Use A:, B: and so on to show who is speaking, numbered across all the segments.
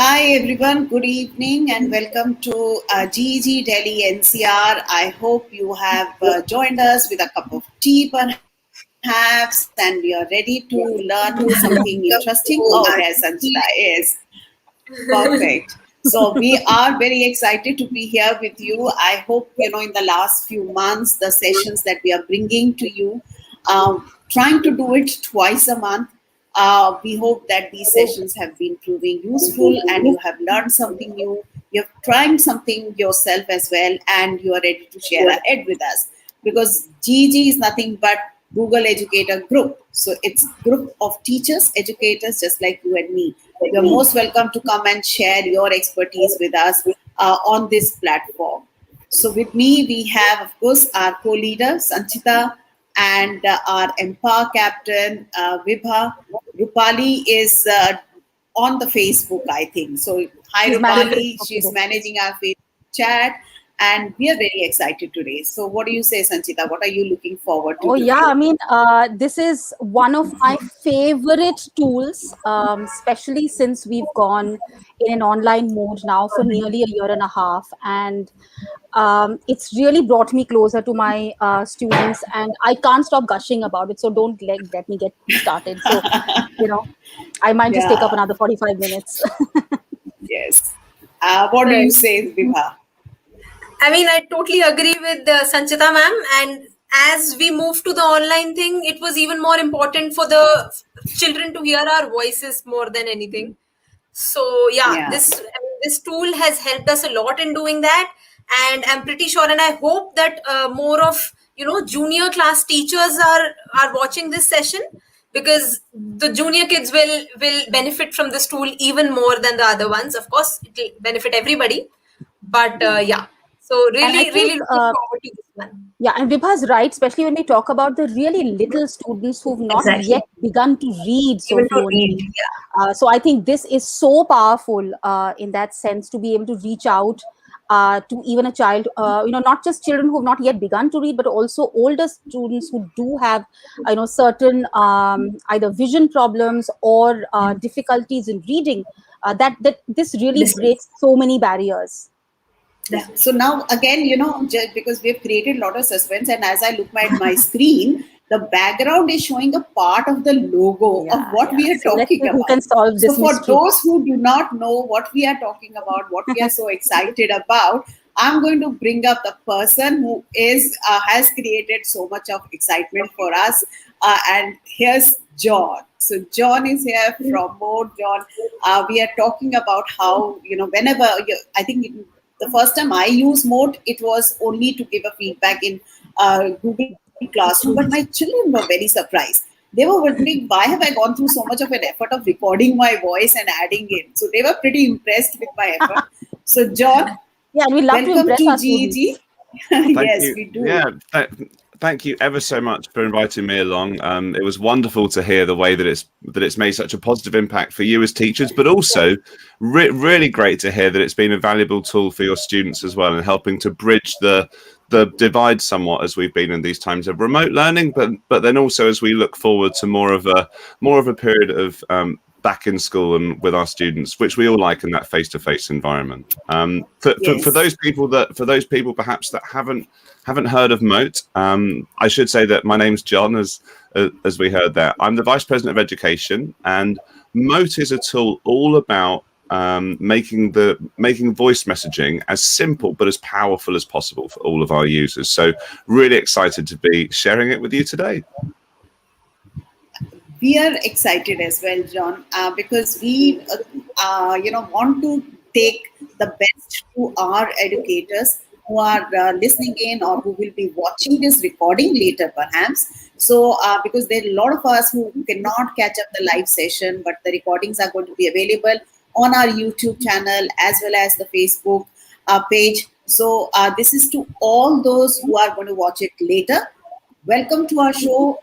A: Hi everyone, good evening and welcome to GEG Delhi NCR. I hope you have joined us with a cup of tea perhaps and you're ready to learn something interesting. Oh, there's Sanchita, yes. Perfect. So we are very excited to be here with you. I hope, in the last few months, the sessions that we are bringing to you, trying to do it twice a month. We hope that these sessions have been proving useful and you have learned something new. You're trying something yourself as well and you are ready to share ahead with us because GG is nothing but Google Educator Group. So it's group of teachers, educators just like you and me. You're most welcome to come and share your expertise with us on this platform. So with me, we have, of course, our co-leader, Sanchita, and our Empower captain, Vibha. Rupali is on the Facebook, I think. So hi, Rupali. She's managing our Facebook chat. And we are very excited today. So what do you say, Sanchita? What are you looking forward to?
B: Oh, yeah. I mean, this is one of my favorite tools, especially since we've gone in an online mode now for nearly a year and a half. And it's really brought me closer to my students. And I can't stop gushing about it. So don't let me get started. So, I might just take up another 45 minutes.
A: Yes. What do you say, Vibha?
C: I mean, I totally agree with Sanchita ma'am. And as we move to the online thing, it was even more important for the children to hear our voices more than anything. So this tool has helped us a lot in doing that. And I'm pretty sure, and I hope that more of junior class teachers are watching this session, because the junior kids will benefit from this tool even more than the other ones. Of course, it will benefit everybody, but so really looking forward to this one.
B: Yeah, and Vibha's right, especially when we talk about the really little students who've not yet begun to read so fluently. So I think this is so powerful in that sense, to be able to reach out to even a child, not just children who have not yet begun to read, but also older students who do have, certain either vision problems or difficulties in reading. That this really breaks so many barriers.
A: Yeah. So now again, just because we've created a lot of suspense, and as I look at my screen, the background is showing a part of the logo of what we are talking about.
B: Who can solve this
A: so for
B: mystery.
A: Those who do not know what we are talking about, what we are so excited about, I'm going to bring up the person who has created so much of excitement for us. And here's Jon. So Jon is here from Mote. Jon, we are talking about how, whenever I think the first time I used Mote, it was only to give a feedback in Google Classroom, but my children were very surprised. They were wondering, why have I gone through so much of an effort of recording my voice and adding it? So they were pretty impressed with my effort. So Jon,
B: we love
A: welcome to GEG.
D: Yes,
A: we do.
D: Yeah, thank you ever so much for inviting me along. It was wonderful to hear the way that it's made such a positive impact for you as teachers, but also really great to hear that it's been a valuable tool for your students as well, and helping to bridge the divide somewhat as we've been in these times of remote learning, but then also as we look forward to more of a period of back in school and with our students, which we all like in that face-to-face environment. For those people perhaps that haven't heard of Mote, I should say that my name's Jon, as we heard there. I'm the Vice President of Education, and Mote is a tool all about making voice messaging as simple but as powerful as possible for all of our users. So really excited to be sharing it with you today.
A: We are excited as well, Jon, because we want to take the best to our educators who are listening in or who will be watching this recording later perhaps. So because there are a lot of us who cannot catch up the live session, but the recordings are going to be available on our YouTube channel as well as the Facebook page. So this is to all those who are going to watch it later. Welcome to our show.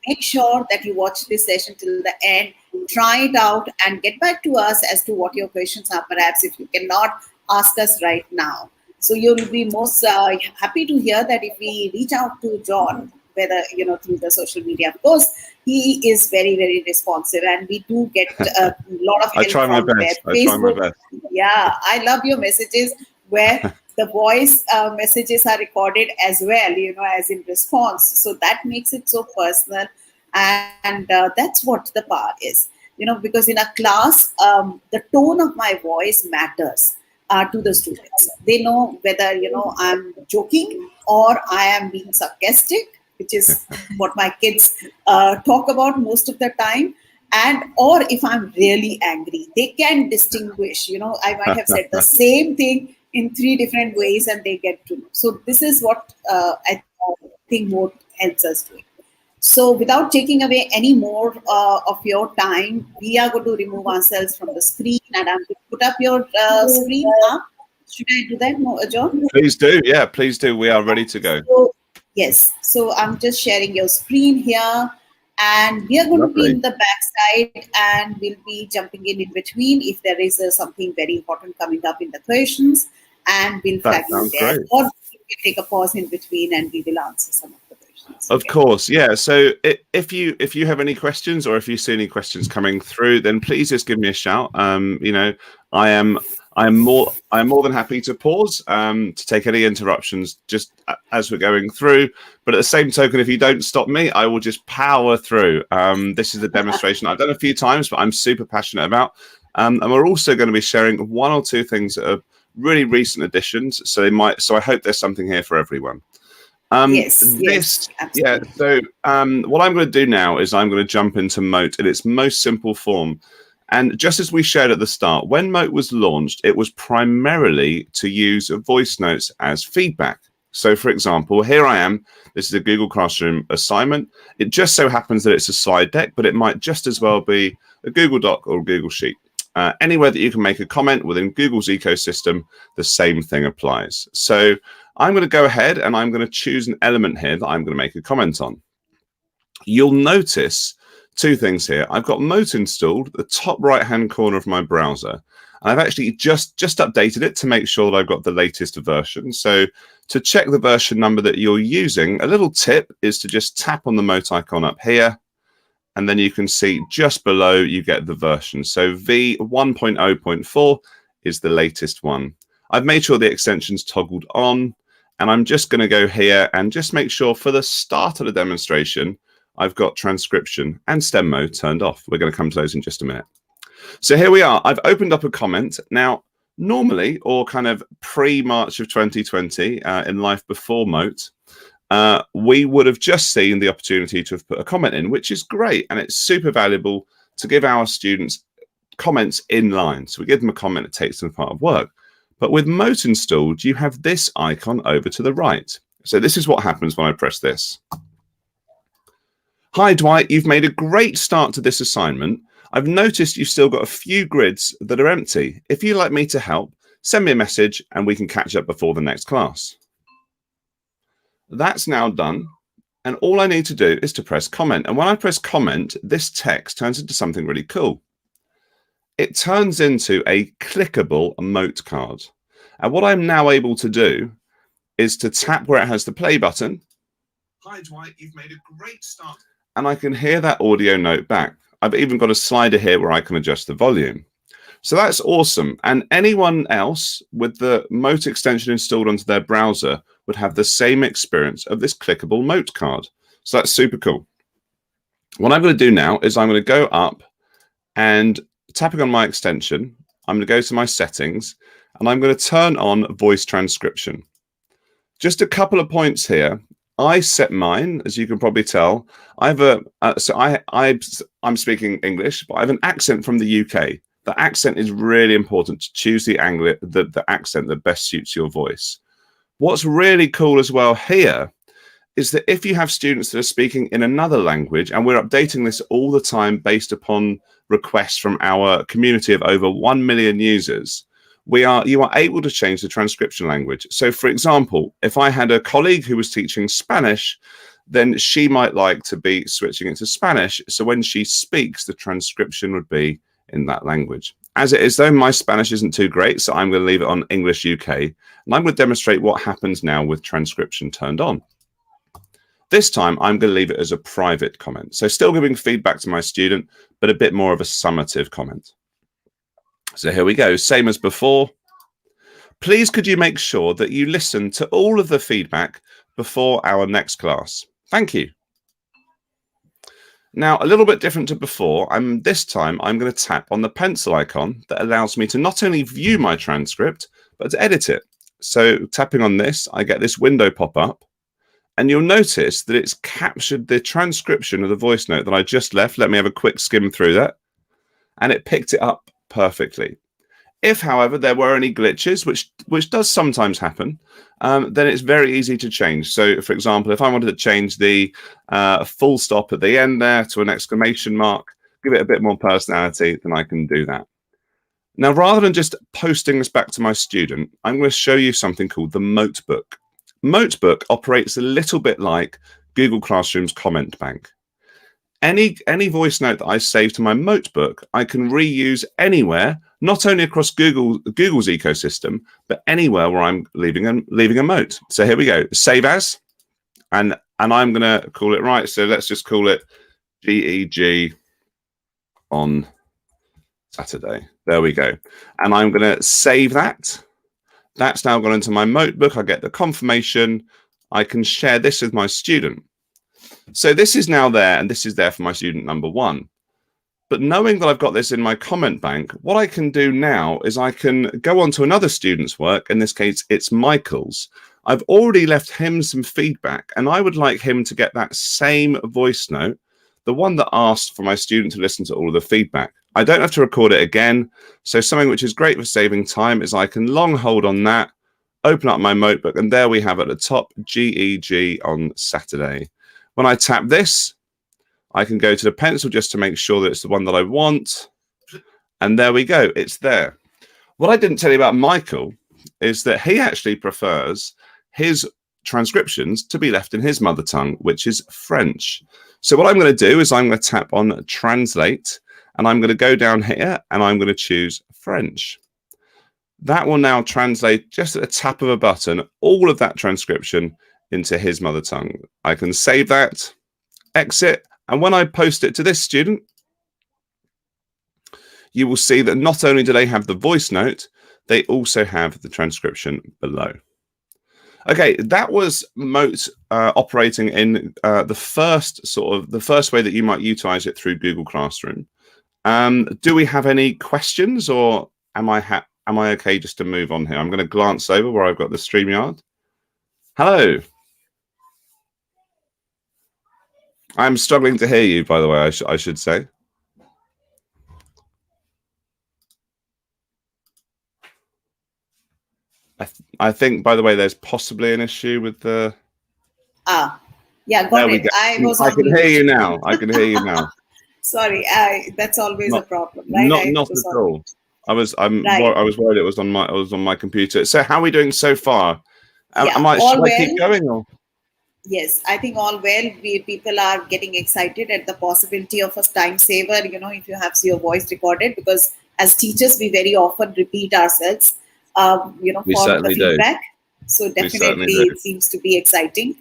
A: Make sure that you watch this session till the end, try it out and get back to us as to what your questions are, perhaps if you cannot ask us right now. So you'll be most happy to hear that if we reach out to Jon, whether, through the social media. Of course, he is very, very responsive, and we do get a lot of help
D: I try my
A: from
D: best.
A: there.
D: I try my
A: Facebook,
D: best.
A: yeah, I love your messages where the voice messages are recorded as well, as in response. So that makes it so personal, and that's what the power is. Because in a class, the tone of my voice matters to the students. They know whether, I'm joking or I am being sarcastic, which is what my kids talk about most of the time. And or if I'm really angry, they can distinguish. I might have said the same thing in 3 different ways, and they get to know. So this is what I think Mote helps us do. So without taking away any more of your time, we are going to remove ourselves from the screen, and I'm going to put up your screen up. Should I do that, John?
D: Please do. Yeah, please do. We are ready to go.
A: So, yes. So I'm just sharing your screen here, and we are going to be in the backside, and we'll be jumping in between if there is something very important coming up in the questions, and we'll flag you there.
D: Great.
A: Or we'll take a pause in between, and we will answer some of the questions.
D: Of course, yeah. So if you have any questions, or if you see any questions coming through, then please just give me a shout. I'm more than happy to pause to take any interruptions just as we're going through. But at the same token, if you don't stop me, I will just power through. This is a demonstration I've done a few times, but I'm super passionate about. And we're also going to be sharing 1 or 2 things that are really recent additions. So I hope there's something here for everyone.
A: Yes, absolutely.
D: Yeah. So what I'm going to do now is I'm going to jump into Mote in its most simple form. And just as we shared at the start, when Mote was launched, it was primarily to use voice notes as feedback. So, for example, here I am. This is a Google Classroom assignment. It just so happens that it's a slide deck, but it might just as well be a Google Doc or a Google Sheet. Anywhere that you can make a comment within Google's ecosystem, the same thing applies. So I'm going to go ahead and I'm going to choose an element here that I'm going to make a comment on. You'll notice 2 things here. I've got Mote installed at the top right-hand corner of my browser. And I've actually just updated it to make sure that I've got the latest version. So to check the version number that you're using, a little tip is to just tap on the Mote icon up here. And then you can see just below you get the version. So v1.0.4 is the latest one. I've made sure the extension's toggled on. And I'm just going to go here and just make sure for the start of the demonstration, I've got transcription and STEM mode turned off. We're going to come to those in just a minute. So here we are. I've opened up a comment. Now, normally, or kind of pre-March of 2020, in life before Mote, we would have just seen the opportunity to have put a comment in, which is great. And it's super valuable to give our students comments in line. So we give them a comment that takes them part of work. But with Mote installed, you have this icon over to the right. So this is what happens when I press this. Hi, Dwight, you've made a great start to this assignment. I've noticed you've still got a few grids that are empty. If you'd like me to help, send me a message and we can catch up before the next class. That's now done. And all I need to do is to press comment. And when I press comment, this text turns into something really cool. It turns into a clickable Mote card. And what I'm now able to do is to tap where it has the play button. Hi, Dwight, you've made a great start. And I can hear that audio note back. I've even got a slider here where I can adjust the volume. So that's awesome. And anyone else with the Mote extension installed onto their browser would have the same experience of this clickable Mote card. So that's super cool. What I'm going to do now is I'm going to go up and tapping on my extension, I'm going to go to my settings and I'm going to turn on voice transcription. Just a couple of points here. I set mine, as you can probably tell. I have I'm speaking English, but I have an accent from the UK. The accent is really important to choose the accent that best suits your voice. What's really cool as well here is that if you have students that are speaking in another language, and we're updating this all the time based upon requests from our community of over 1 million users, you are able to change the transcription language. So, for example, if I had a colleague who was teaching Spanish, then she might like to be switching into Spanish. So when she speaks, the transcription would be in that language. As it is, though, my Spanish isn't too great, so I'm going to leave it on English UK. And I'm going to demonstrate what happens now with transcription turned on. This time, I'm going to leave it as a private comment. So still giving feedback to my student, but a bit more of a summative comment. So here we go. Same as before. Please, could you make sure that you listen to all of the feedback before our next class? Thank you. Now, a little bit different to before, this time I'm going to tap on the pencil icon that allows me to not only view my transcript, but to edit it. So tapping on this, I get this window pop up, and you'll notice that it's captured the transcription of the voice note that I just left. Let me have a quick skim through that. And it picked it up perfectly. If, however, there were any glitches, which does sometimes happen, then it's very easy to change. So, for example, if I wanted to change the full stop at the end there to an exclamation mark, give it a bit more personality, then I can do that. Now, rather than just posting this back to my student, I'm going to show you something called the Mote Book. Mote Book operates a little bit like Google Classroom's comment bank. Any voice note that I save to my Mote Book, I can reuse anywhere, not only across Google's ecosystem, but anywhere where I'm leaving a mote. So here we go, save as, and I'm going to call it right. So let's just call it GEG on Saturday. There we go. And I'm going to save that. That's now gone into my Mote Book. I get the confirmation. I can share this with my student. So this is now there, and this is there for my student number 1. But knowing that I've got this in my comment bank, what I can do now is I can go on to another student's work. In this case, it's Michael's. I've already left him some feedback, and I would like him to get that same voice note, the one that asked for my student to listen to all of the feedback. I don't have to record it again. So something which is great for saving time is I can long hold on that, open up my Mote Book, and there we have at the top, GEG on Saturday. When I tap this, I can go to the pencil just to make sure that it's the one that I want. And there we go, it's there. What I didn't tell you about Michael is that he actually prefers his transcriptions to be left in his mother tongue, which is French. So what I'm going to do is I'm going to tap on Translate, and I'm going to go down here and I'm going to choose French. That will now translate just at a tap of a button, all of that transcription into his mother tongue. I can save that, exit, and when I post it to this student, you will see that not only do they have the voice note, they also have the transcription below. Okay, that was Mote operating in the first way that you might utilize it through Google Classroom. Do we have any questions, or am I okay just to move on here? I'm going to glance over where I've got the StreamYard. Hello. I'm struggling to hear you, by the way, I should say. I think, by the way, there's possibly an issue with the...
A: Yeah, got it.
D: I can hear you now. I can hear you now.
A: Sorry, that's always a problem, right?
D: Not at all. I was worried it was on my computer. So how are we doing so far?
A: Yeah,
D: should I keep going, or?
A: Yes, I think all well. People are getting excited at the possibility of a time saver, you know, if you have your voice recorded, because as teachers, we very often repeat ourselves, you know, for the feedback. So definitely it seems to be exciting,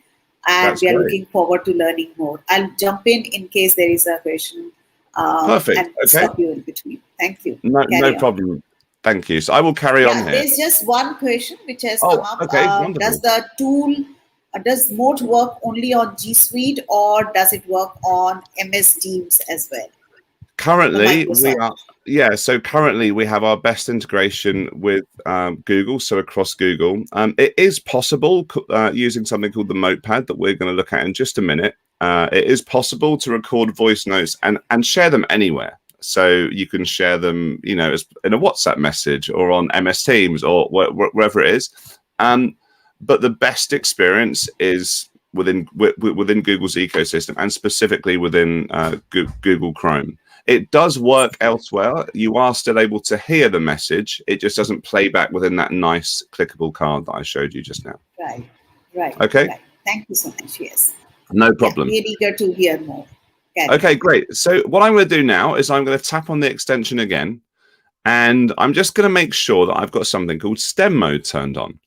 A: and we are looking forward to learning more. I'll jump in case there is a question.
D: Perfect.
A: And
D: okay.
A: Stop you in between. Thank you.
D: No problem. Thank you. So I will carry on here.
A: There's just one question which has come up.
D: Okay, wonderful.
A: Does the tool, does Mote work only on G Suite, or does it work on MS Teams as well?
D: Currently, currently we have our best integration with Google, so across Google. It is possible using something called the Notepad that we're going to look at in just a minute. It is possible to record voice notes and share them anywhere. So you can share them, you know, in a WhatsApp message or on MS Teams or wherever it is. But the best experience is within Google's ecosystem, and specifically within Google Chrome. It does work elsewhere. You are still able to hear the message. It just doesn't play back within that nice clickable card that I showed you just now.
A: Right.
D: Okay.
A: Right. Thank you so much. Yes.
D: No problem.
A: Yeah, we're eager to hear more.
D: Okay, great. So what I'm going to do now is I'm going to tap on the extension again, and I'm just going to make sure that I've got something called STEM mode turned on.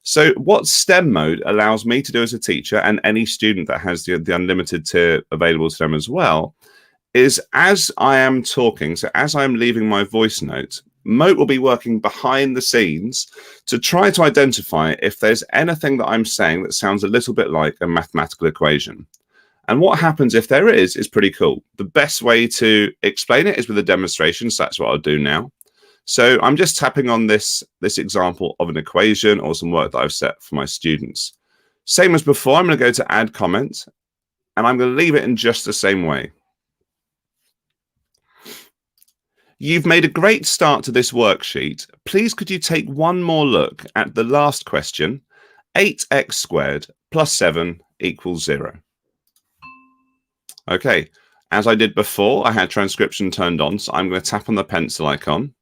D: So what STEM mode allows me to do as a teacher, and any student that has the unlimited tier available to them as well, is as I am talking, so as I'm leaving my voice note, Mote will be working behind the scenes to try to identify if there's anything that I'm saying that sounds a little bit like a mathematical equation. And what happens if there is pretty cool. The best way to explain it is with a demonstration, so that's what I'll do now. So I'm just tapping on this example of an equation or some work that I've set for my students. Same as before, I'm going to go to add comment, and I'm going to leave it in just the same way. You've made a great start to this worksheet. Please could you take one more look at the last question, 8x squared plus 7 equals 0. Okay, as I did before, I had transcription turned on, so I'm going to tap on the pencil icon.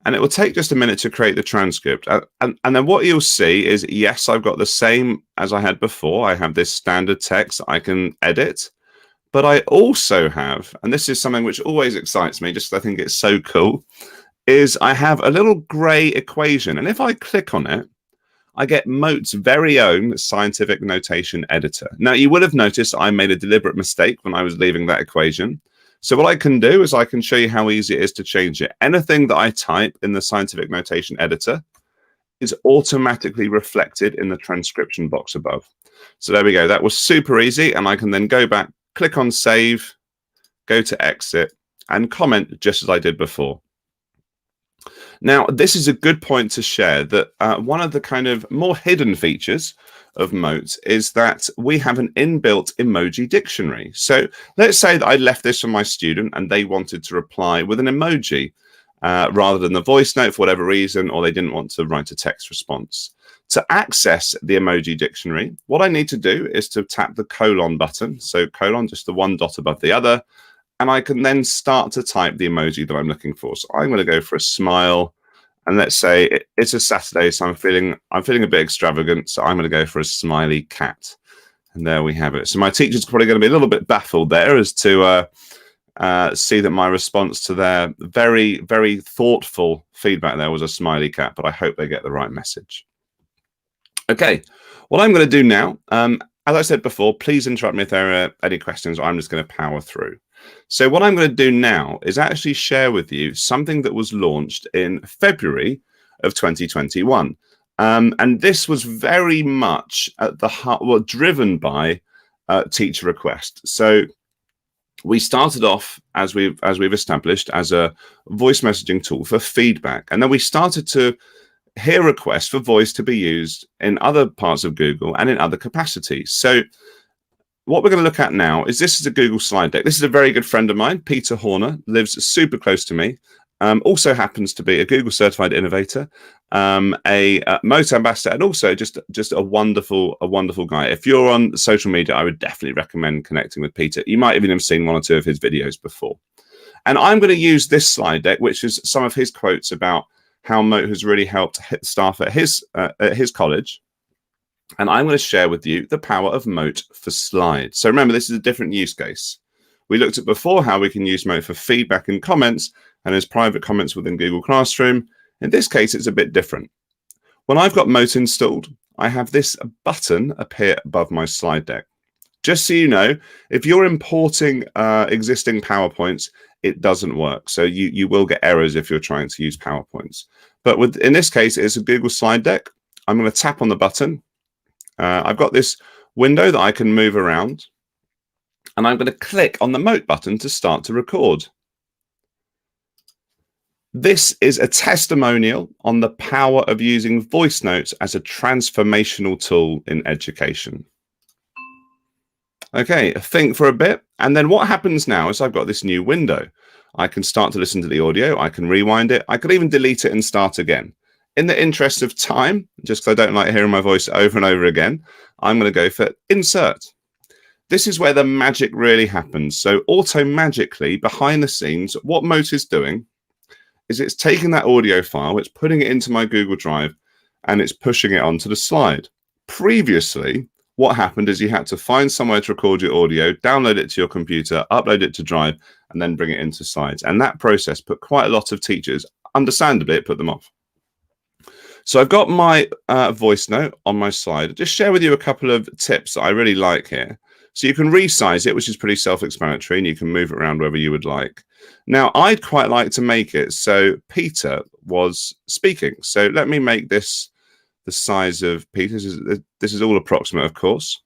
D: And it will take just a minute to create the transcript. And then what you'll see is, yes, I've got the same as I had before. I have this standard text I can edit. But I also have, and this is something which always excites me, just because I think it's so cool, is I have a little grey equation. And if I click on it, I get Mote's very own scientific notation editor. Now, you would have noticed I made a deliberate mistake when I was leaving that equation. So what I can do is I can show you how easy it is to change it. Anything that I type in the scientific notation editor is automatically reflected in the transcription box above. So there we go. That was super easy. And I can then go back, click on save, go to exit, and comment just as I did before. Now, this is a good point to share that one of the kind of more hidden features of Mote is that we have an inbuilt emoji dictionary. So let's say that I left this for my student and they wanted to reply with an emoji rather than the voice note for whatever reason, or they didn't want to write a text response. To access the emoji dictionary, what I need to do is to tap the colon button. So colon, just the one dot above the other. And I can then start to type the emoji that I'm looking for. So I'm going to go for a smile. And let's say it's a Saturday, so I'm feeling a bit extravagant. So I'm going to go for a smiley cat. And there we have it. So my teacher's probably going to be a little bit baffled there as to see that my response to their very, very thoughtful feedback there was a smiley cat. But I hope they get the right message. Okay, what I'm going to do now, as I said before, please interrupt me if there are any questions. I'm just going to power through. So what I'm going to do now is actually share with you something that was launched in February of 2021. And this was very much at the heart, well, driven by teacher request. So we started off, as we've established, as a voice messaging tool for feedback. And then we started to hear requests for voice to be used in other parts of Google and in other capacities. So what we're going to look at now is this is a Google slide deck. This is a very good friend of mine, Peter Horner, lives super close to me. Also happens to be a Google certified innovator, a Mote ambassador, and also just a wonderful guy. If you're on social media, I would definitely recommend connecting with Peter. You might even have seen one or two of his videos before. And I'm going to use this slide deck, which is some of his quotes about how Mote has really helped staff at his college. And I'm going to share with you the power of Mote for slides. So remember, this is a different use case. We looked at before how we can use Mote for feedback and comments and as private comments within Google Classroom. In this case, it's a bit different. When I've got Mote installed, I have this button appear above my slide deck. Just so you know, if you're importing existing PowerPoints, it doesn't work. So you will get errors if you're trying to use PowerPoints. But in this case, it's a Google slide deck. I'm going to tap on the button. I've got this window that I can move around. And I'm going to click on the Mote button to start to record. This is a testimonial on the power of using voice notes as a transformational tool in education. Okay, think for a bit. And then what happens now is I've got this new window. I can start to listen to the audio. I can rewind it. I could even delete it and start again. In the interest of time, just because I don't like hearing my voice over and over again, I'm going to go for insert. This is where the magic really happens. So auto-magically, behind the scenes, what Mote is doing is it's taking that audio file, it's putting it into my Google Drive, and it's pushing it onto the slide. Previously, what happened is you had to find somewhere to record your audio, download it to your computer, upload it to Drive, and then bring it into Slides. And that process put quite a lot of teachers, understandably, it put them off. So I've got my voice note on my slide. I'll just share with you a couple of tips that I really like here. So you can resize it, which is pretty self-explanatory, and you can move it around wherever you would like. Now, I'd quite like to make it so Peter was speaking. So let me make this the size of Peter. This is all approximate, of course.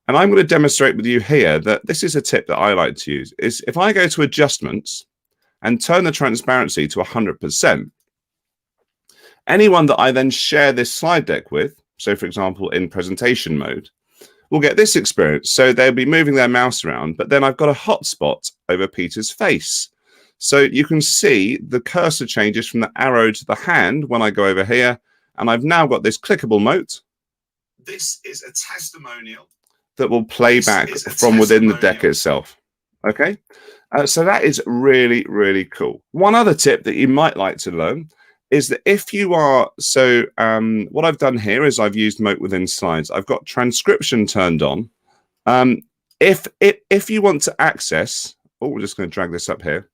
D: And I'm going to demonstrate with you here that this is a tip that I like to use, is if I go to adjustments and turn the transparency to 100%, anyone that I then share this slide deck with, so for example, in presentation mode, will get this experience. So they'll be moving their mouse around, but then I've got a hotspot over Peter's face. So you can see the cursor changes from the arrow to the hand when I go over here, and I've now got this clickable mote. This is a testimonial that will play back from within the deck itself. Okay, so that is really, really cool. One other tip that you might like to learn is that if you are, so what I've done here is I've used Mote within slides. I've got transcription turned on. If you want to access, we're just going to drag this up here.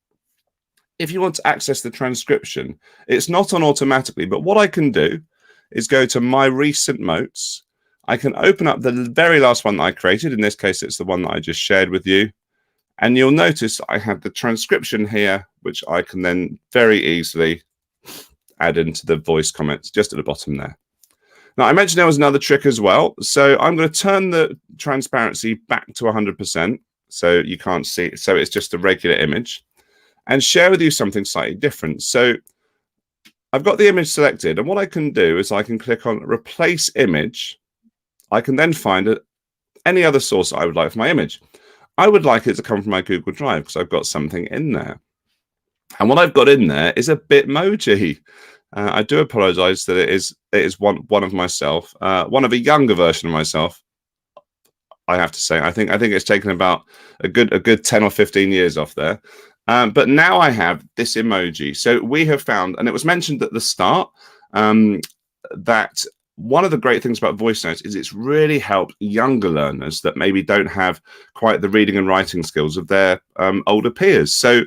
D: If you want to access the transcription, it's not on automatically, but what I can do is go to my recent Motes. I can open up the very last one that I created. In this case, it's the one that I just shared with you. And you'll notice I have the transcription here, which I can then very easily add into the voice comments just at the bottom there. Now, I mentioned there was another trick as well. So I'm going to turn the transparency back to 100%. So you can't see it. So it's just a regular image, and share with you something slightly different. So I've got the image selected, and what I can do is I can click on replace image. I can then find any other source I would like for my image. I would like it to come from my Google Drive because I've got something in there. And what I've got in there is a Bitmoji. I do apologize that it is one of myself, one of a younger version of myself. I have to say, I think it's taken about a good 10 or 15 years off there. But now I have this emoji. So we have found, and it was mentioned at the start, that one of the great things about voice notes is it's really helped younger learners that maybe don't have quite the reading and writing skills of their older peers. So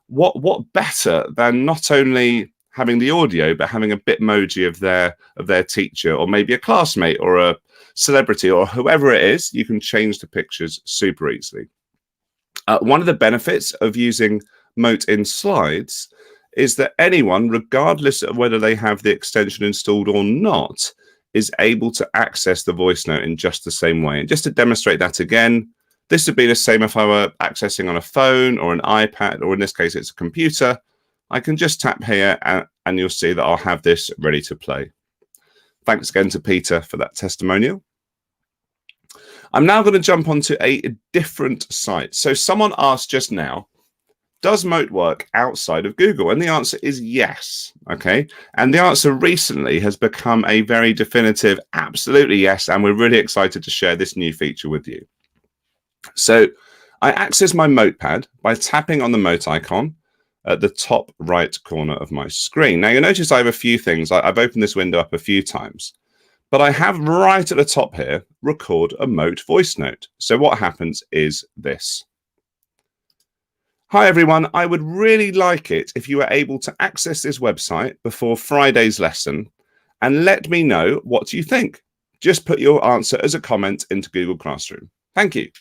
D: what better than not only having the audio, but having a Bitmoji of their teacher, or maybe a classmate or a celebrity or whoever it is. You can change the pictures super easily. One of the benefits of using Mote in slides is that anyone, regardless of whether they have the extension installed or not, is able to access the voice note in just the same way. And just to demonstrate that again, this would be the same if I were accessing on a phone or an iPad, or in this case, it's a computer. I can just tap here and you'll see that I'll have this ready to play. Thanks again to Peter for that testimonial. I'm now going to jump onto a different site. So someone asked just now, does Mote work outside of Google? And the answer is yes. Okay. And the answer recently has become a very definitive, absolutely yes. And we're really excited to share this new feature with you. So I access my Notepad by tapping on the Mote icon at the top right corner of my screen. Now you'll notice I have a few things. I've opened this window up a few times, but I have right at the top here, record a Mote voice note. So what happens is this. Hi everyone, I would really like it if you were able to access this website before Friday's lesson and let me know what you think. Just put your answer as a comment into Google Classroom. Thank you.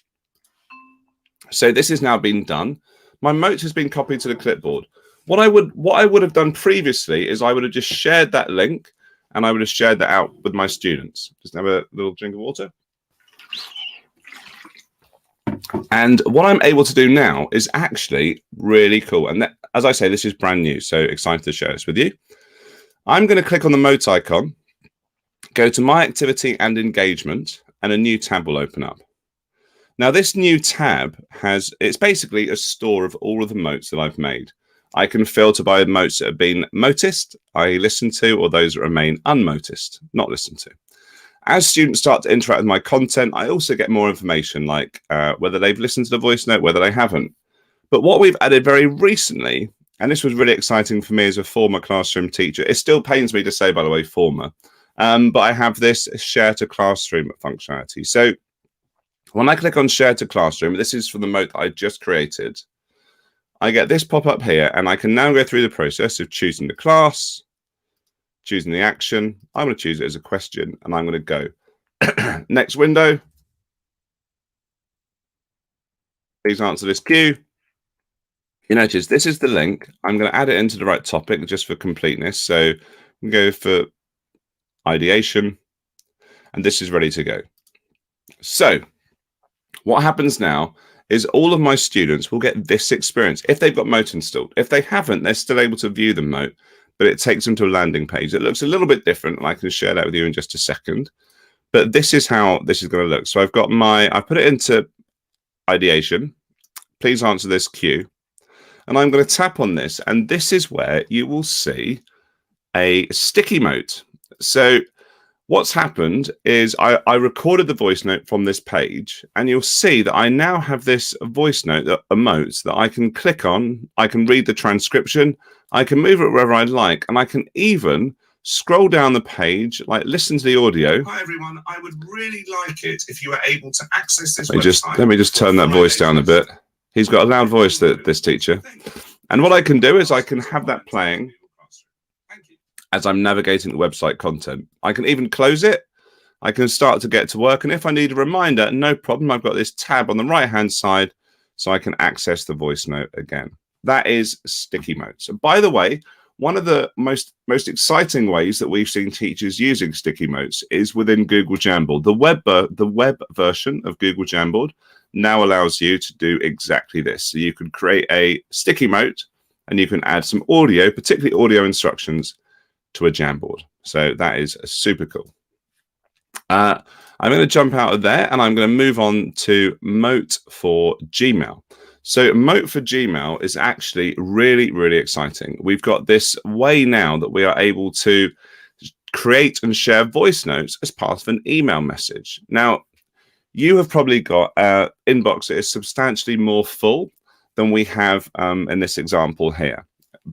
D: So this has now been done. My Mote has been copied to the clipboard. What I would have done previously is I would have just shared that link and I would have shared that out with my students. Just have a little drink of water. And what I'm able to do now is actually really cool. And that, as I say, this is brand new, so excited to share this with you. I'm going to click on the Mote icon, go to My Activity and Engagement, and a new tab will open up. Now, this new tab it's basically a store of all of the Motes that I've made. I can filter by Motes that have been noticed, I listen to, or those that remain unnoticed, not listened to. As students start to interact with my content, I also get more information like whether they've listened to the voice note, whether they haven't. But what we've added very recently, and this was really exciting for me as a former classroom teacher, it still pains me to say, by the way, former, but I have this share to classroom functionality. So when I click on share to classroom, this is for the Mote I just created, I get this pop up here, and I can now go through the process of choosing the class, choosing the action. I'm going to choose it as a question, and I'm going to go. Next window. Please answer this cue. You notice this is the link. I'm going to add it into the right topic just for completeness. So we go for ideation, and this is ready to go. So what happens now is all of my students will get this experience if they've got Mote installed. If they haven't, they're still able to view the Mote, but it takes them to a landing page. It looks a little bit different, and I can share that with you in just a second. But this is how this is going to look. So I've got I put it into ideation. Please answer this cue. And I'm going to tap on this, and this is where you will see a sticky Mote. So what's happened is I recorded the voice note from this page, and you'll see that I now have this voice note, a Mote, that I can click on. I can read the transcription. I can move it wherever I like, and I can even scroll down the page, like listen to the audio. Hi everyone, I would really like it if you were able to access this website. Let me just turn that voice down a bit. He's got a loud voice, this teacher. And what I can do is I can have that playing as I'm navigating the website content. I can even close it. I can start to get to work. And if I need a reminder, no problem. I've got this tab on the right-hand side, so I can access the voice note again. That is sticky Mote. So by the way, one of the most exciting ways that we've seen teachers using sticky Motes is within Google Jamboard. The web version of Google Jamboard now allows you to do exactly this. So you can create a sticky Mote, and you can add some audio, particularly audio instructions, to a Jamboard. So that is super cool. I'm going to jump out of there, and I'm going to move on to Mote for Gmail. So Mote for Gmail is actually really, really exciting. We've got this way now that we are able to create and share voice notes as part of an email message. Now, you have probably got an inbox that is substantially more full than we have in this example here.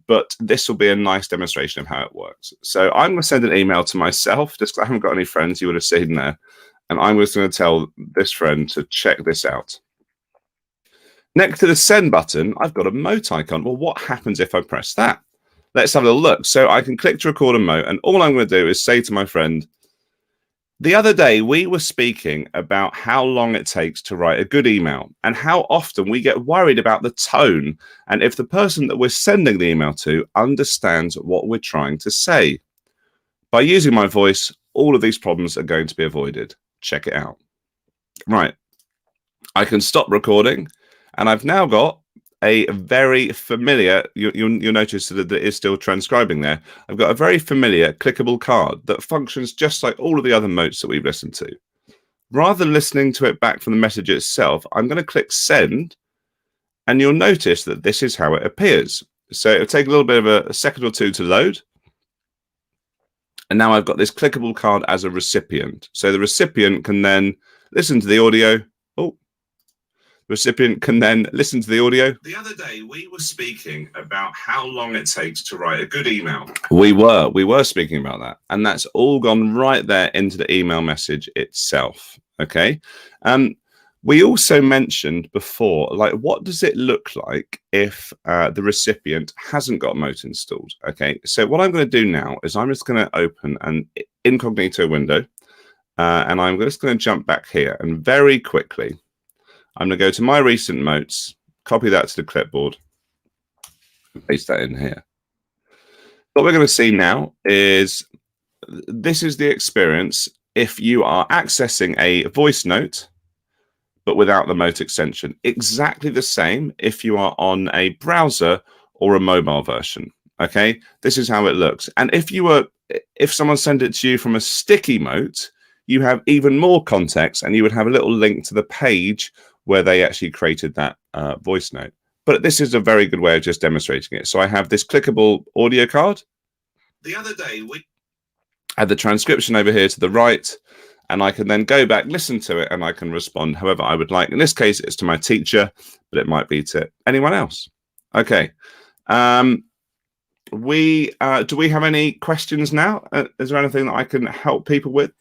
D: But this will be a nice demonstration of how it works. So I'm going to send an email to myself, just because I haven't got any friends, you would have seen there. And I'm just going to tell this friend to check this out. Next to the send button, I've got a Mote icon. Well, what happens if I press that? Let's have a little look. So I can click to record a Mote, and all I'm going to do is say to my friend, the other day we were speaking about how long it takes to write a good email and how often we get worried about the tone and if the person that we're sending the email to understands what we're trying to say. By using my voice, all of these problems are going to be avoided. Check it out. Right. I can stop recording, and I've now got a very familiar, you'll notice that it is still transcribing there. I've got a very familiar clickable card that functions just like all of the other Motes that we've listened to. Rather than listening to it back from the message itself, I'm going to click send, and you'll notice that this is how it appears. So it'll take a little bit of a second or two to load. And now I've got this clickable card as a recipient. So the recipient can then listen to the audio. Recipient can then listen to the audio. The other day we were speaking about how long it takes to write a good email. We were speaking about that, and that's all gone right there into the email message itself. Okay. We also mentioned before, like, what does it look like if the recipient hasn't got Mote installed? Okay. So what I'm going to do now is I'm just going to open an incognito window, and I'm just going to jump back here, and very quickly, I'm going to go to my recent Motes, copy that to the clipboard, and paste that in here. What we're going to see now is this is the experience if you are accessing a voice note, but without the Mote extension. Exactly the same if you are on a browser or a mobile version. Okay, this is how it looks. And if someone sent it to you from a sticky Mote, you have even more context, and you would have a little link to the page where they actually created that voice note. But this is a very good way of just demonstrating it. So I have this clickable audio card. The other day, we had the transcription over here to the right, and I can then go back, listen to it, and I can respond however I would like. In this case, it's to my teacher, but it might be to anyone else. Okay. Do we have any questions now? Is there anything that I can help people with?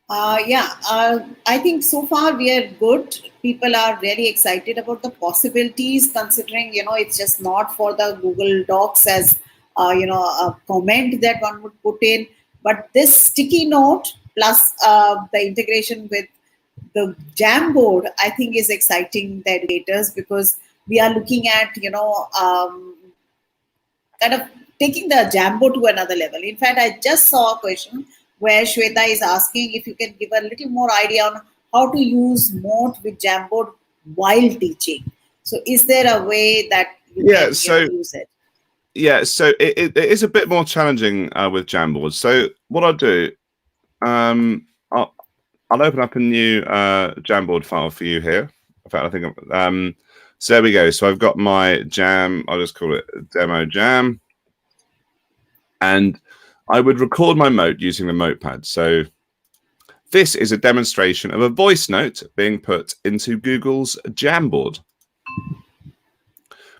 A: I think so far we are good. People are really excited about the possibilities, considering, it's just not for the Google Docs as a comment that one would put in. But this sticky note plus the integration with the Jamboard, I think, is exciting the educators, because we are looking at, kind of taking the Jamboard to another level. In fact, I just saw a question where Shweta is asking if you can give a little more idea on how to use Mote with Jamboard while teaching. So is there a way that you can use it?
D: Yeah, so it is a bit more challenging with Jamboard. So what I'll do, I'll open up a new Jamboard file for you here. In fact, I think so there we go. So I've got my jam. I'll just call it demo jam, and I would record my Mote using the Notepad. So this is a demonstration of a voice note being put into Google's Jamboard.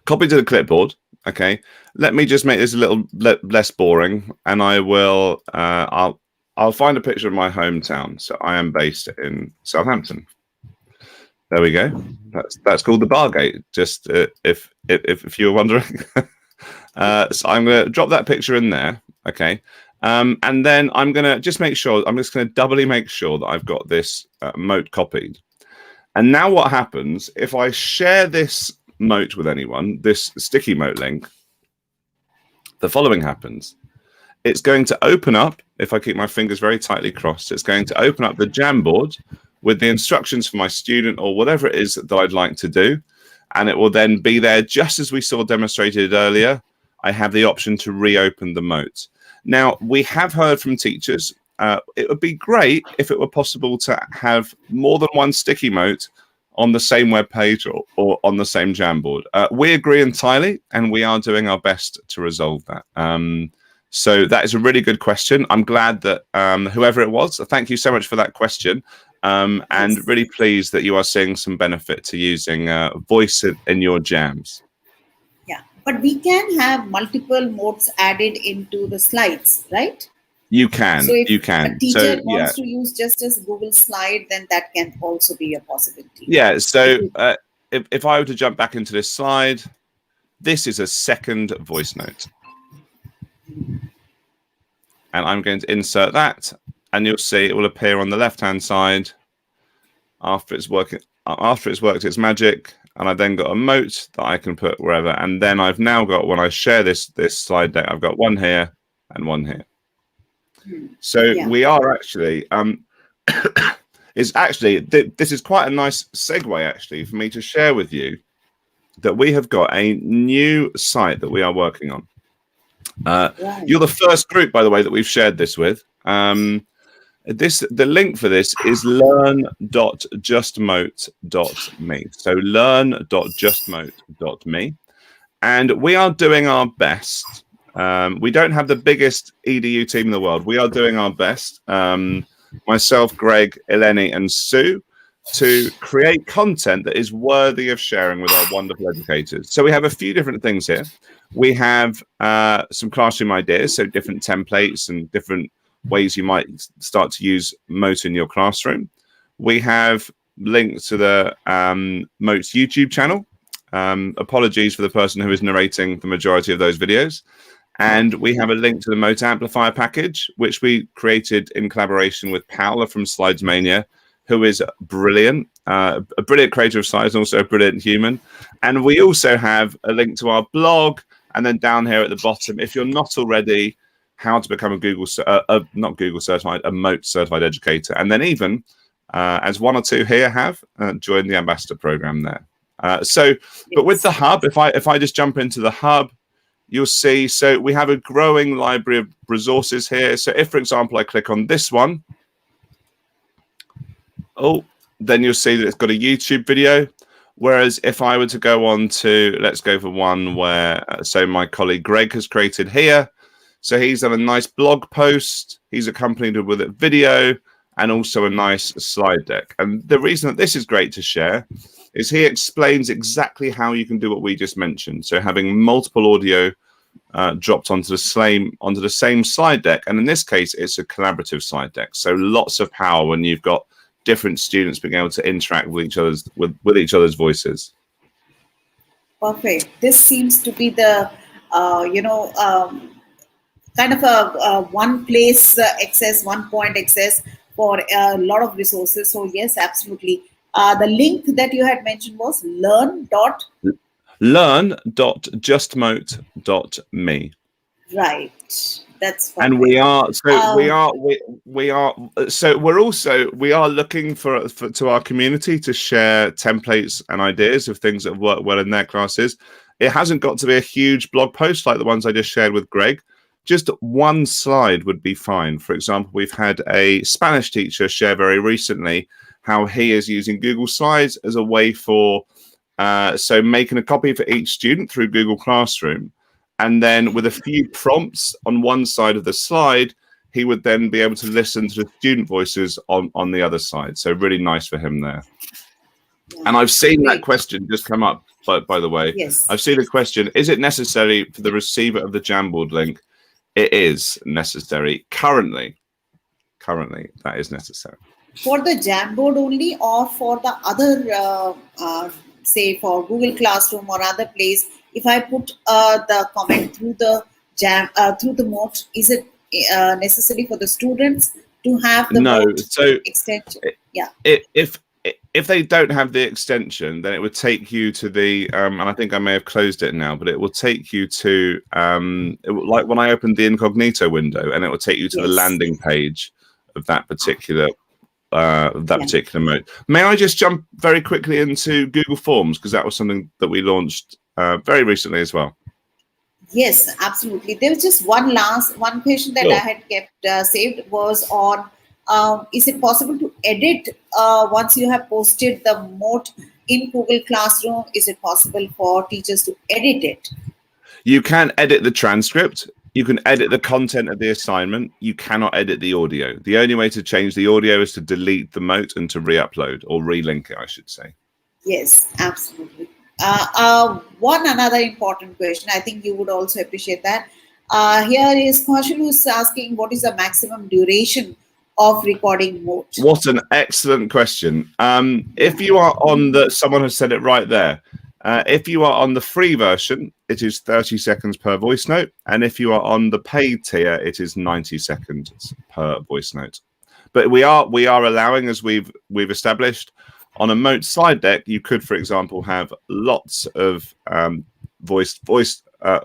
D: Copy to the clipboard. Okay, let me just make this a little less boring, and I will. I'll find a picture of my hometown. So I am based in Southampton. There we go. That's called the Bargate. Just if you were wondering. So I'm going to drop that picture in there. Okay, and then I'm going to just make sure. I'm just going to doubly make sure that I've got this Mote copied. And now what happens if I share this Mote with anyone, this sticky Mote link? The following happens. It's going to open up, if I keep my fingers very tightly crossed, it's going to open up the Jamboard with the instructions for my student or whatever it is that I'd like to do. And it will then be there just as we saw demonstrated earlier. I have the option to reopen the Mote. Now, we have heard from teachers, it would be great if it were possible to have more than one sticky Mote on the same web page or on the same Jamboard. We agree entirely, and we are doing our best to resolve that. So that is a really good question. I'm glad that whoever it was, thank you so much for that question. And really pleased that you are seeing some benefit to using voice in your jams.
A: Yeah, but we can have multiple modes added into the slides, right?
D: You can.
A: So if
D: you can.
A: a teacher wants to use just as Google slide, then that can also be a possibility.
D: Yeah. So if I were to jump back into this slide, this is a second voice note. And I'm going to insert that, and you'll see it will appear on the left-hand side after it's worked its magic. And I've then got a Mote that I can put wherever. And then I've now got, when I share this slide deck, I've got one here and one here. So we are actually, this is quite a nice segue actually for me to share with you that we have got a new site that we are working on. You're the first group, by the way, that we've shared this with. The link for this is learn.justmote.me. So learn.justmote.me. And we are doing our best. We don't have the biggest EDU team in the world. We are doing our best, myself, Greg, Eleni, and Sue, to create content that is worthy of sharing with our wonderful educators. So we have a few different things here. We have some classroom ideas, so different templates and different ways you might start to use Mote in your classroom. We have links to the Mote's YouTube channel. Apologies for the person who is narrating the majority of those videos. And we have a link to the Mote Amplifier package, which we created in collaboration with Paola from Slides Mania, who is brilliant, a brilliant creator of slides, and also a brilliant human. And we also have a link to our blog. And then down here at the bottom, if you're not already, how to become a a Mote certified educator. And then even, as one or two here have, joined the ambassador program there. But with the hub, if I just jump into the hub, you'll see, so we have a growing library of resources here. So if, for example, I click on this one, then you'll see that it's got a YouTube video. Whereas if I were to go on to, let's go for one where, so my colleague Greg has created here. So he's done a nice blog post. He's accompanied with a video and also a nice slide deck. And the reason that this is great to share is he explains exactly how you can do what we just mentioned. So having multiple audio dropped onto the same slide deck. And in this case, it's a collaborative slide deck. So lots of power when you've got different students being able to interact with each other's voices.
A: Perfect. This seems to be the kind of a one place access, 1 point access for a lot of resources. So yes, absolutely. The link that you had mentioned was
D: learn.justmote.me.
A: Right. That's perfect.
D: And we are looking for to our community to share templates and ideas of things that have worked well in their classes. It hasn't got to be a huge blog post like the ones I just shared with Greg. Just one slide would be fine. For example, we've had a Spanish teacher share very recently how he is using Google Slides as a way for so making a copy for each student through Google Classroom. And then with a few prompts on one side of the slide, he would then be able to listen to the student voices on the other side. So really nice for him there. Yeah. And I've seen that question just come up, by the way.
A: Yes.
D: I've seen a question, is it necessary for the receiver of the Jamboard link? It is necessary. Currently, that is necessary.
A: For the Jamboard only, or for the other, say for Google Classroom or other place, if I put the comment through the Mote, is it necessary for the students to have the Mote extension? Yeah.
D: If they don't have the extension, then it would take you to the and I think I may have closed it now, but it will take you to like when I opened the incognito window, and it will take you to the landing page of that particular particular Mote. May I just jump very quickly into Google Forms, because that was something that we launched very recently as well.
A: Yes, absolutely. There was just one question that I had kept saved was on is it possible to edit once you have posted the Mote in Google Classroom? Is it possible for teachers to edit it?
D: You can edit the transcript. You can edit the content of the assignment. You cannot edit the audio. The only way to change the audio is to delete the Mote and to re-upload, or relink it, I should say.
A: Yes, absolutely. One another important question, I think you would also appreciate that. Here is Kaushal who's asking, what is the maximum duration of recording Mote?
D: What an excellent question. If you are on the, someone has said it right there. If you are on the free version, it is 30 seconds per voice note. And if you are on the paid tier, it is 90 seconds per voice note. But we are allowing, as we've established, on a Mote slide deck, you could, for example, have lots of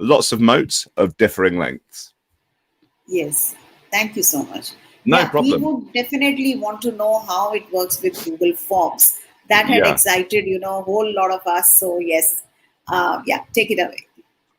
D: lots of Motes of differing lengths.
A: Yes, thank you so much.
D: No problem.
A: We would definitely want to know how it works with Google Forms. That had excited, a whole lot of us. So yes, take it away.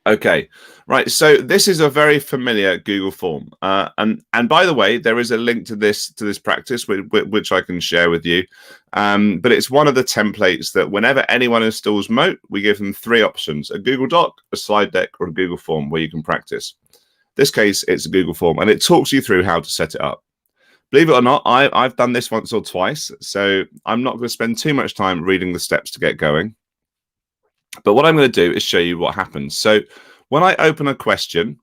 D: Okay, right. So this is a very familiar Google form, and by the way, there is a link to this practice which I can share with you. But it's one of the templates that whenever anyone installs Mote, we give them 3 options: a Google Doc, a slide deck, or a Google form where you can practice. In this case, it's a Google form, and it talks you through how to set it up. Believe it or not, I've done this once or twice, so I'm not going to spend too much time reading the steps to get going. But what I'm going to do is show you what happens. So when I open a question,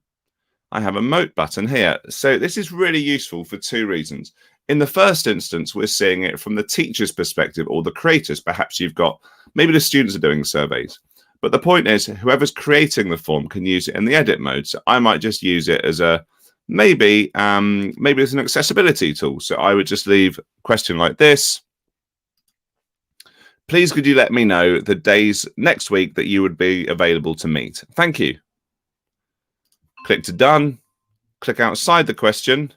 D: I have a Mote button here. So this is really useful for 2 reasons. In the first instance, we're seeing it from the teacher's perspective, or the creators. Perhaps you've got, maybe the students are doing surveys. But the point is, whoever's creating the form can use it in the edit mode. So I might just use it as a, maybe it's an accessibility tool. So I would just leave a question like this. Please, could you let me know the days next week that you would be available to meet? Thank you. Click to done. Click outside the question.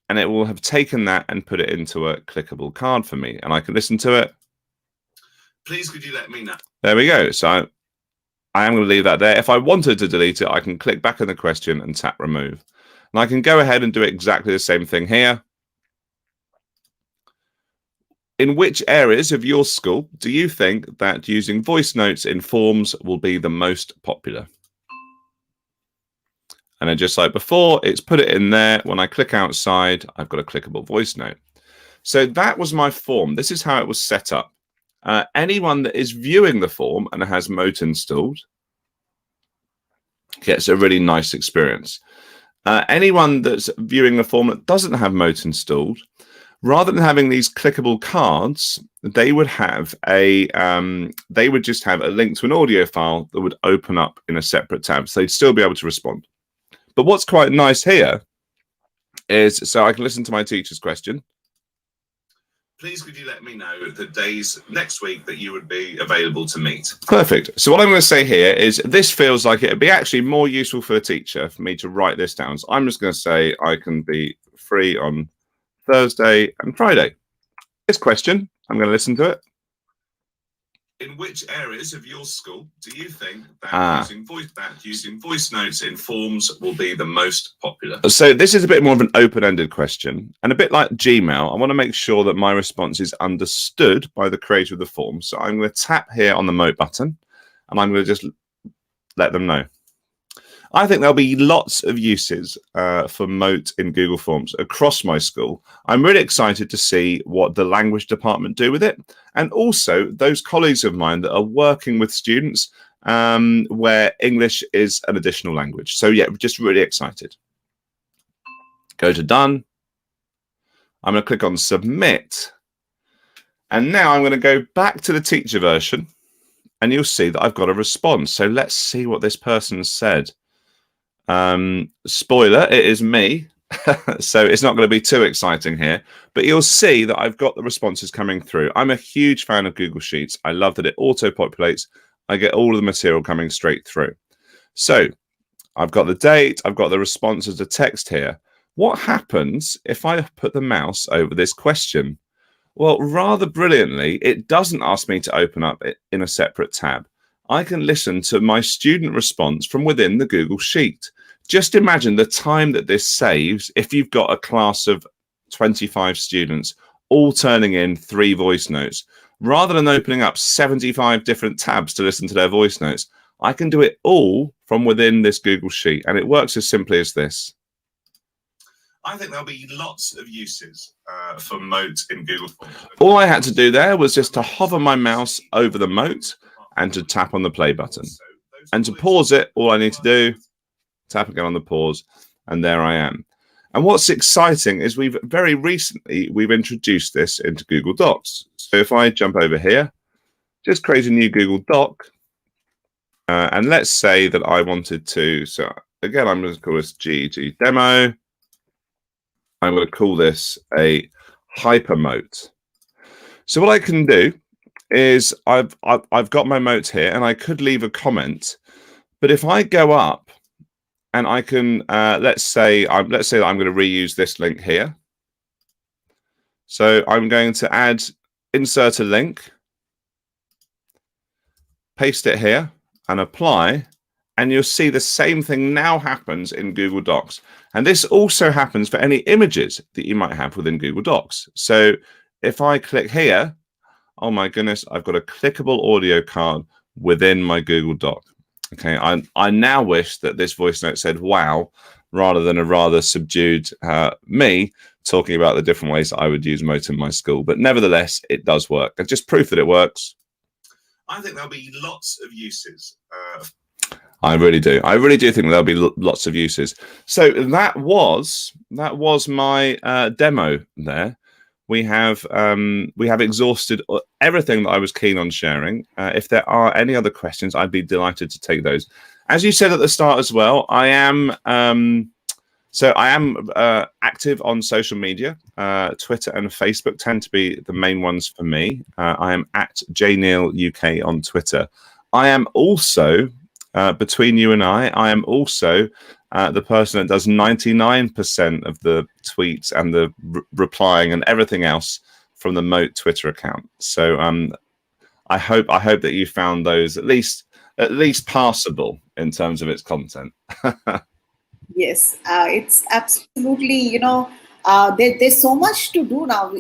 D: And it will have taken that and put it into a clickable card for me. And I can listen to it. Please, could you let me know? There we go. So I am going to leave that there. If I wanted to delete it, I can click back on the question and tap remove. And I can go ahead and do exactly the same thing here. In which areas of your school do you think that using voice notes in forms will be the most popular? And then just like before, it's put it in there. When I click outside, I've got a clickable voice note. So that was my form. This is how it was set up. Anyone that is viewing the form and has Mote installed gets a really nice experience. Anyone that's viewing the form that doesn't have Mote installed Rather than having these clickable cards, they would have they would just have a link to an audio file that would open up in a separate tab, so they'd still be able to respond. But what's quite nice here is, so I can listen to my teacher's question. Please could you let me know the days next week that you would be available to meet? Perfect. So what I'm going to say here is this feels like it would be actually more useful for a teacher for me to write this down. So I'm just going to say I can be free on Thursday and Friday. This question, I'm going to listen to it. In which areas of your school do you think that using voice notes in forms will be the most popular? So this is a bit more of an open-ended question, and a bit like Gmail, I want to make sure that my response is understood by the creator of the form. So I'm going to tap here on the Mote button, and I'm going to just let them know. I think there'll be lots of uses for Mote in Google Forms across my school. I'm really excited to see what the language department do with it, and also those colleagues of mine that are working with students where English is an additional language. So yeah, just really excited. Go to done. I'm going to click on submit. And now I'm going to go back to the teacher version, and you'll see that I've got a response. So let's see what this person said. Spoiler, it is me. So it's not going to be too exciting here, but you'll see that I've got the responses coming through. I'm a huge fan of Google Sheets. I love that it auto-populates. I get all of the material coming straight through. So I've got the date, I've got the response as a text here. What happens if I put the mouse over this question? Well, rather brilliantly, it doesn't ask me to open up it in a separate tab. I can listen to my student response from within the Google Sheet. Just imagine the time that this saves if you've got a class of 25 students all turning in 3 voice notes. Rather than opening up 75 different tabs to listen to their voice notes, I can do it all from within this Google Sheet, and it works as simply as this. I think there'll be lots of uses for Mote in Google Forms. All I had to do there was just to hover my mouse over the Mote and to tap on the play button. And to pause it, all I need to do, tap again on the pause, and there I am. And what's exciting is very recently we've introduced this into Google Docs. So if I jump over here, just create a new Google Doc, and let's say that I wanted to, so again, I'm going to call this GEG demo. I'm going to call this a hypermote. So what I can do is I've got my Mote here, and I could leave a comment, but if I go up and I can let's say that I'm going to reuse this link here. So I'm going to insert a link, paste it here, and apply, and you'll see the same thing now happens in Google Docs. And this also happens for any images that you might have within Google Docs. So if I click here, oh my goodness, I've got a clickable audio card within my Google Doc. Okay, I now wish that this voice note said wow, rather than a rather subdued me talking about the different ways that I would use Mote in my school. But nevertheless, it does work. And just proof that it works. I think there'll be lots of uses. I really do. I really do think there'll be lots of uses. So that was my demo there. We have exhausted everything that I was keen on sharing. If there are any other questions, I'd be delighted to take those. As you said at the start as well, I am active on social media. Twitter and Facebook tend to be the main ones for me. I am at Neale UK on Twitter. I am also, between you and I am also the person that does 99% of the tweets and the replying and everything else from the Mote Twitter account. So I hope that you found those at least passable in terms of its content.
A: Yes, it's absolutely, there's so much to do now.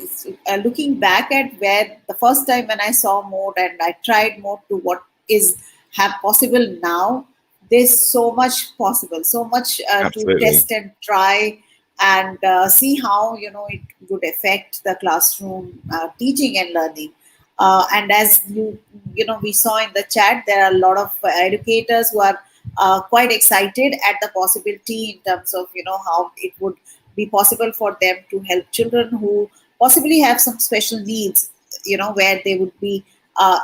A: Looking back at where the first time when I saw Mote and I tried Mote to what is possible now, there's so much possible, so much to test and try and see how, it would affect the classroom teaching and learning. And as we saw in the chat, there are a lot of educators who are quite excited at the possibility in terms of, how it would be possible for them to help children who possibly have some special needs, where they would be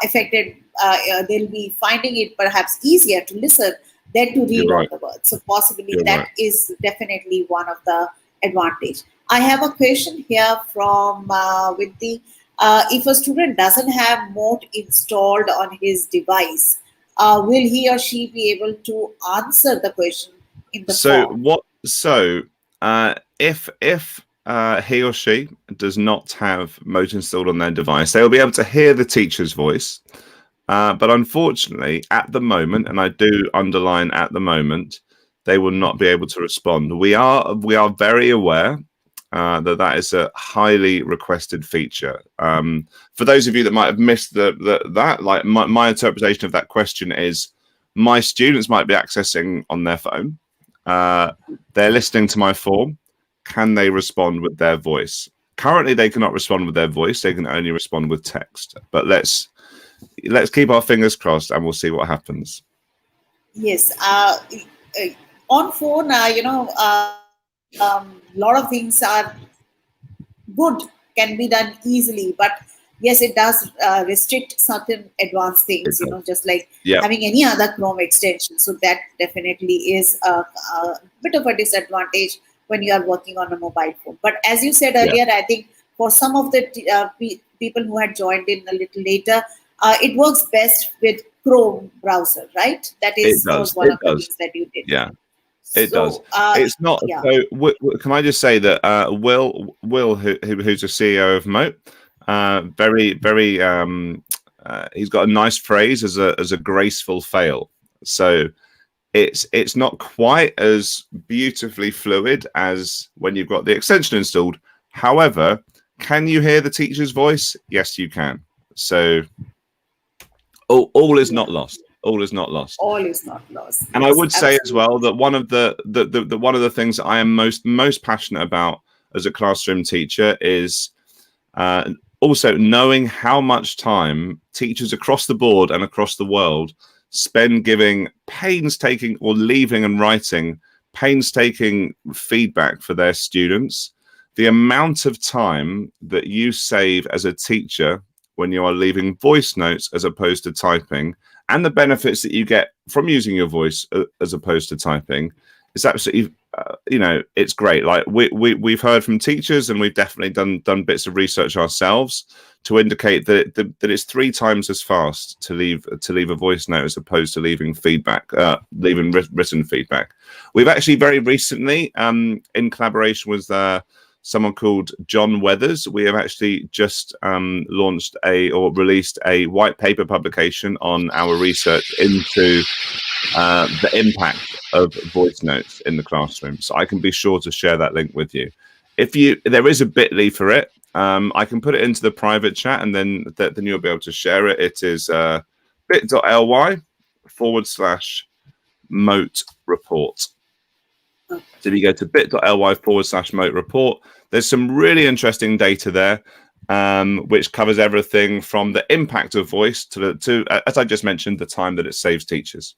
A: affected. They'll be finding it perhaps easier to listen than to read all the words. So possibly that is definitely one of the advantage. I have a question here from Vinti. If a student doesn't have Mote installed on his device, will he or she be able to answer the question in the form?
D: If he or she does not have Mote installed on their device, they will be able to hear the teacher's voice. But unfortunately, at the moment, and I do underline at the moment, they will not be able to respond. We are very aware that is a highly requested feature. For those of you that might have missed that, like my interpretation of that question is, my students might be accessing on their phone. They're listening to my form. Can they respond with their voice? Currently, they cannot respond with their voice. They can only respond with text. But let's keep our fingers crossed, and we'll see what happens.
A: Yes. On phone, lot of things are good, can be done easily, but yes, it does restrict certain advanced things, just like having any other Chrome extension. So that definitely is a bit of a disadvantage when you are working on a mobile phone. But as you said earlier, I think for some of the people who had joined in a little later, it works best with Chrome browser, right? That is one of the things that you did.
D: Yeah. It does. It's not.
A: Yeah.
D: So, can I just say that Will, who's a CEO of Mote, very, he's got a nice phrase as a graceful fail. So it's not quite as beautifully fluid as when you've got the extension installed. However, can you hear the teacher's voice? Yes, you can. So all is not lost. All is not lost.
A: All is not lost.
D: And yes, I would say as well that one of the things that I am most passionate about as a classroom teacher is also knowing how much time teachers across the board and across the world spend giving painstaking or leaving and writing painstaking feedback for their students. The amount of time that you save as a teacher when you are leaving voice notes as opposed to typing, and the benefits that you get from using your voice as opposed to typing, is absolutely, it's great. Like we've heard from teachers, and we've definitely done bits of research ourselves to indicate that it's 3 times as fast to leave a voice note as opposed to leaving feedback, leaving written feedback. We've actually very recently, in collaboration with someone called John Weathers, we have actually just launched or released a white paper publication on our research into the impact of voice notes in the classroom. So I can be sure to share that link with you. There is a bit.ly for it. I can put it into the private chat, and then you'll be able to share it. It is bit.ly/Mote report. So if you go to bit.ly/Mote report, there's some really interesting data there, which covers everything from the impact of voice to as I just mentioned, the time that it saves teachers.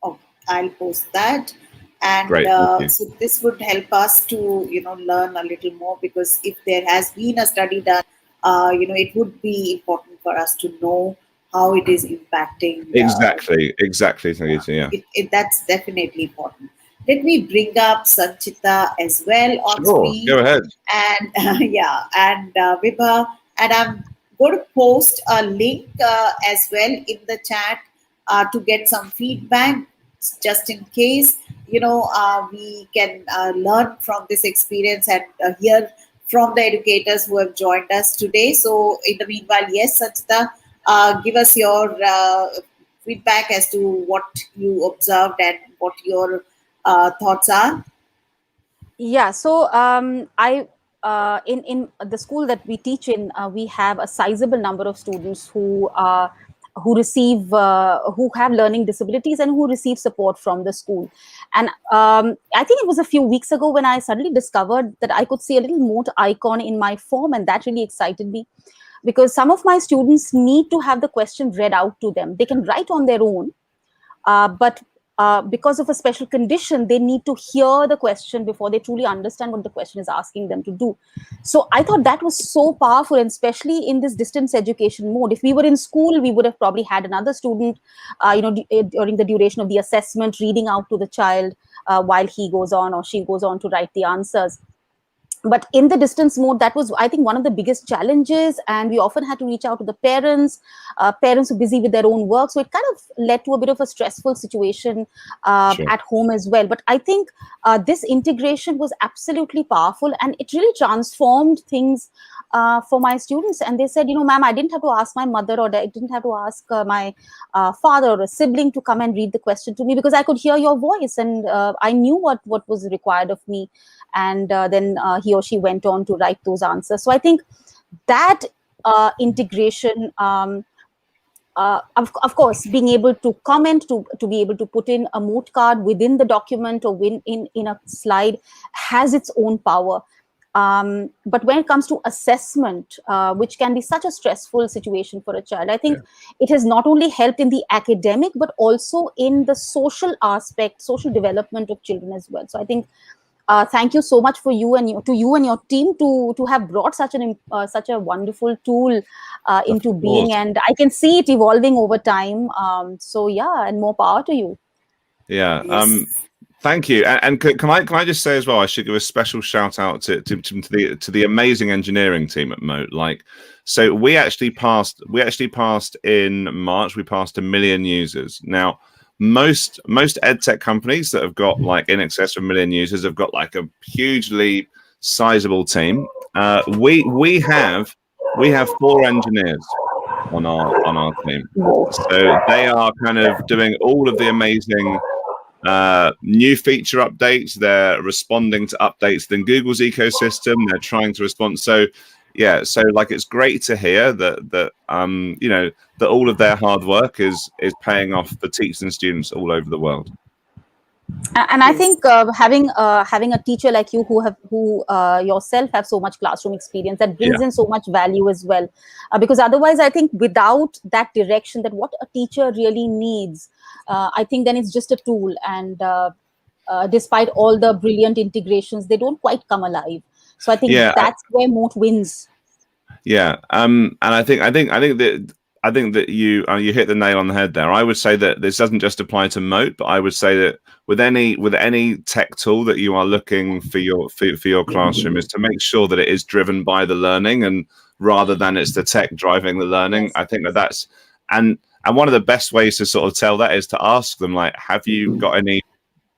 A: Oh, I'll post that. And
D: great,
A: so this would help us to, learn a little more, because if there has been a study done, it would be important for us to know how it is impacting.
D: Exactly.
A: That's definitely important. Let me bring up Sanchita as well on screen.
D: Go ahead.
A: And and Vibha, and I'm going to post a link as well in the chat to get some feedback, just in case we can learn from this experience and hear from the educators who have joined us today. So in the meanwhile, yes, Sanchita, give us your feedback as to what you observed and what your thoughts are.
B: Yeah, so I in the school that we teach in, we have a sizable number of students who receive who have learning disabilities and who receive support from the school. And I think it was a few weeks ago when I suddenly discovered that I could see a little Mote icon in my form, and that really excited me, because some of my students need to have the question read out to them. They can write on their own, but because of a special condition, they need to hear the question before they truly understand what the question is asking them to do. So I thought that was so powerful, and especially in this distance education mode. If we were in school, we would have probably had another student, during the duration of the assessment, reading out to the child while he goes on or she goes on to write the answers. But in the distance mode, that was, I think, one of the biggest challenges, and we often had to reach out to the parents. Parents were busy with their own work, so it kind of led to a bit of a stressful situation
D: Sure.
B: at home as well. But I think this integration was absolutely powerful, and it really transformed things for my students. And they said, ma'am, I didn't have to ask my mother, or I didn't have to ask my father or a sibling to come and read the question to me, because I could hear your voice, and I knew what was required of me. And then he or she went on to write those answers. So I think that integration, of course, being able to comment, to be able to put in a Mote card within the document or in a slide, has its own power. But when it comes to assessment, which can be such a stressful situation for a child, I think it has not only helped in the academic, but also in the social aspect, social development of children as well. So I think thank you so much for you and your team to have brought such a wonderful tool into being, and I can see it evolving over time. So yeah, and more power to you.
D: Yeah.
A: Yes.
D: Thank you. And can I just say as well, I should give a special shout out to the amazing engineering team at Mote. Like, so we actually passed in March. We passed 1 million users. Now, most edtech companies that have got like in excess of 1 million users have got like a hugely sizable team. We have 4 engineers on our team, so they are kind of doing all of the amazing new feature updates. They're responding to updates within Google's ecosystem. They're trying to respond. So yeah, so like it's great to hear that that all of their hard work is paying off for teachers and students all over the world.
B: And I think having a teacher like you who yourself have so much classroom experience, that brings in so much value as well. Because otherwise, I think without that direction, that what a teacher really needs, I think then it's just a tool. And despite all the brilliant integrations, they don't quite come alive. So I think that's where Mote wins.
D: Yeah, and I think that you hit the nail on the head there. I would say that this doesn't just apply to Mote, but I would say that with any tech tool that you are looking for your classroom, is to make sure that it is driven by the learning, and rather than it's the tech driving the learning. Yes. I think that's and one of the best ways to sort of tell that is to ask them, like, have you got any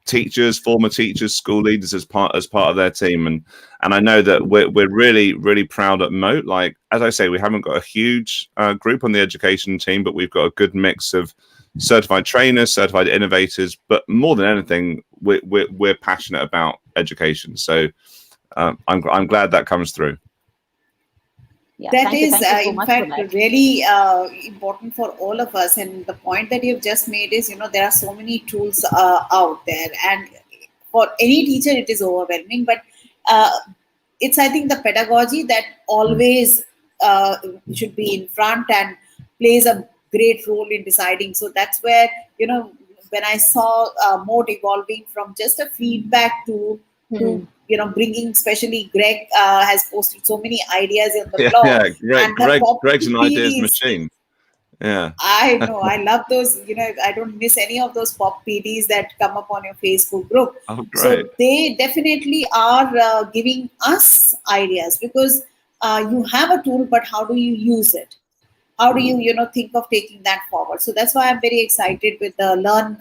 D: teachers, former teachers, school leaders as part of their team? And I know that we're really proud at Mote. Like, as I say, we haven't got a huge group on the education team, but we've got a good mix of certified trainers, certified innovators, but more than anything, we're passionate about education. So I'm glad that comes through.
B: Yeah,
A: that is
B: so
A: in fact really important for all of us. And the point that you've just made is, there are so many tools out there, and for any teacher it is overwhelming, but it's, I think, the pedagogy that always should be in front and plays a great role in deciding. So that's where, when I saw Mote evolving from just a feedback to bringing, especially Greg has posted so many ideas in the blog.
D: Yeah, Greg's an ideas machine. Yeah,
A: I know. I love those. I don't miss any of those pop PDs that come up on your Facebook group.
D: Oh, great.
A: So they definitely are giving us ideas, because you have a tool, but how do you use it? How do you, think of taking that forward? So that's why I'm very excited with the Learn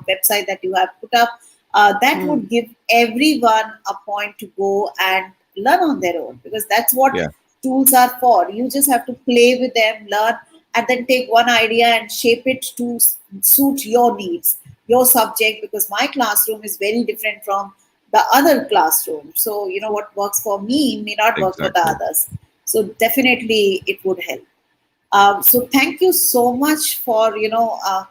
A: website that you have put up. That would give everyone a point to go and learn on their own, because that's what tools are for. You just have to play with them, learn, and then take one idea and shape it to suit your needs, your subject, because my classroom is very different from the other classroom. So, what works for me may not work for the others. So definitely it would help. So thank you so much for,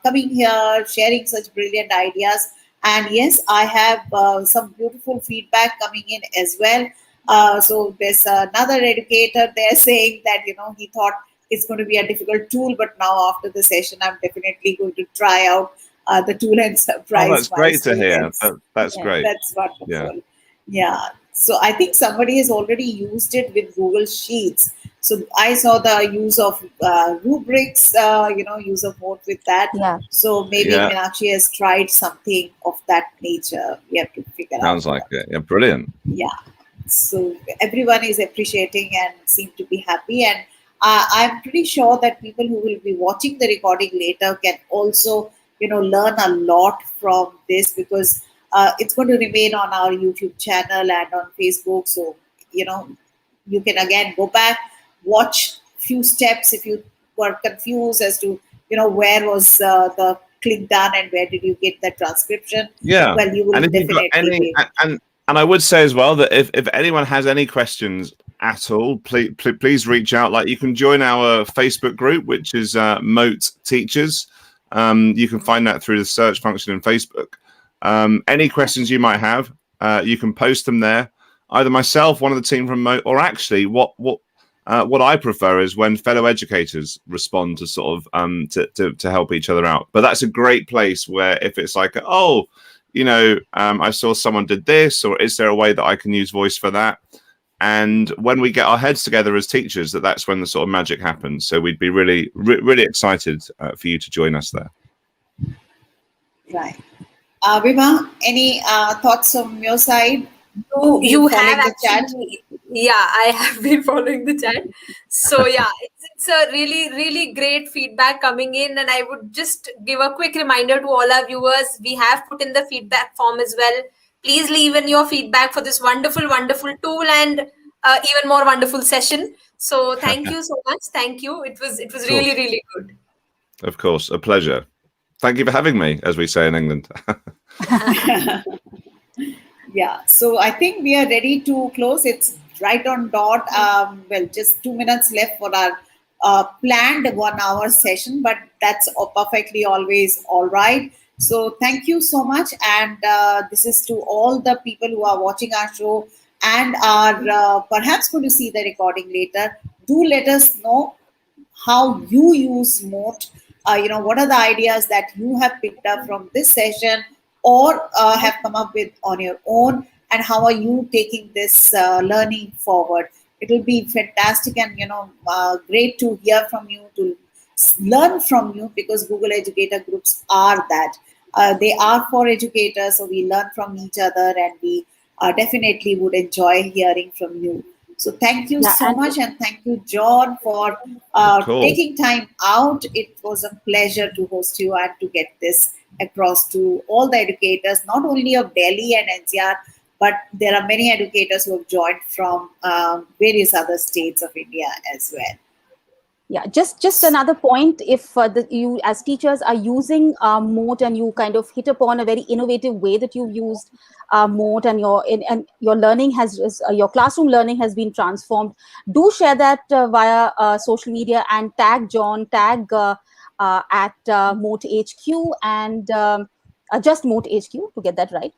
A: coming here, sharing such brilliant ideas. And yes, I have some beautiful feedback coming in as well. So there's another educator there saying that, he thought it's going to be a difficult tool, but now after the session, I'm definitely going to try out the tool and surprise.
D: Oh, that's great to hear. That's
A: Yeah,
D: great.
A: that's wonderful. Yeah. So I think somebody has already used it with Google Sheets. So I saw the use of rubrics, use of Mote with that.
B: Yeah.
A: So maybe Meenakshi has tried something of that nature. We have to figure out.
D: Sounds like it. Yeah, brilliant.
A: Yeah. So everyone is appreciating and seem to be happy. And I'm pretty sure that people who will be watching the recording later can also, learn a lot from this, because it's going to remain on our YouTube channel and on Facebook. So, you can again go back, watch few steps if you were confused as to, where was the click done and where did you get the transcription.
D: Yeah.
A: Well, you will
D: and if
A: definitely
D: you've got any, and I would say as well that if anyone has any questions at all, please reach out. Like, you can join our Facebook group, which is Mote Teachers. You can find that through the search function in Facebook. Any questions you might have, you can post them there. Either myself, one of the team from Mote, or actually what I prefer is when fellow educators respond to sort of to help each other out. But that's a great place where if it's like, I saw someone did this, or is there a way that I can use voice for that? And when we get our heads together as teachers, that's when the sort of magic happens. So we'd be really, really excited for you to join us there.
A: Right. Vibha, any thoughts from your side?
C: You have actually, I have been following the chat. So it's a really, really great feedback coming in, and I would just give a quick reminder to all our viewers. We have put in the feedback form as well. Please leave in your feedback for this wonderful, wonderful tool and even more wonderful session. So thank you so much. Thank you. It was really, really good.
D: Of course, a pleasure. Thank you for having me, as we say in England.
A: Yeah, so I think we are ready to close. It's right on dot. Just 2 minutes left for our planned 1 hour session, but that's perfectly always all right. So thank you so much. And this is to all the people who are watching our show and are perhaps going to see the recording later. Do let us know how you use Mote. What are the ideas that you have picked up from this session, or have come up with on your own, and how are you taking this learning forward? It will be fantastic and great to hear from you, to learn from you, because Google Educator groups are that. They are for educators, so we learn from each other, and we definitely would enjoy hearing from you. So thank you so much, and thank you, Jon, for taking time out. It was a pleasure to host you and to get this across to all the educators, not only of Delhi and NCR, but there are many educators who have joined from various other states of India as well.
B: Yeah, just another point. If you as teachers are using Mote, and you kind of hit upon a very innovative way that you've used Mote, and your learning your classroom learning has been transformed, do share that via social media and tag Jon, tag at Mote HQ, and just Mote HQ, to get that right,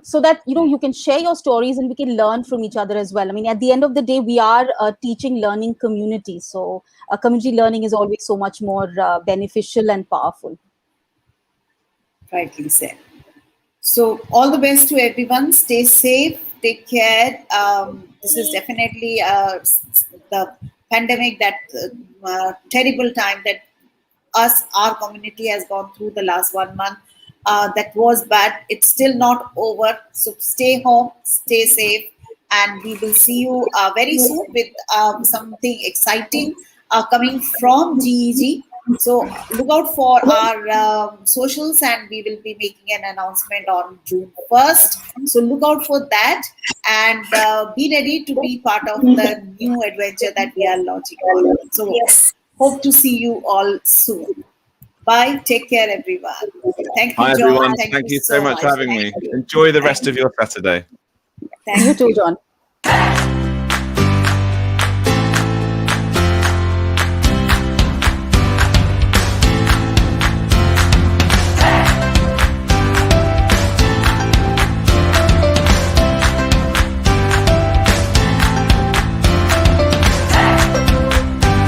B: so that you can share your stories and we can learn from each other as well. I mean, at the end of the day, we are a teaching learning community, so community learning is always so much more beneficial and powerful.
A: Rightly said. So all the best to everyone. Stay safe. Take care. This is definitely the pandemic, that terrible time that our community has gone through the last 1 month. That was bad. It's still not over. So stay home, stay safe, and we will see you very soon with something exciting coming from GEG. So look out for our socials, and we will be making an announcement on June 1st. So look out for that, and be ready to be part of the new adventure that we are launching. So hope to see you all soon. Bye. Take care, everyone. Thank you, Jon.
D: Everyone. Thank you so much for having me. Enjoy the rest of your Saturday.
A: Thank
B: you too, Jon.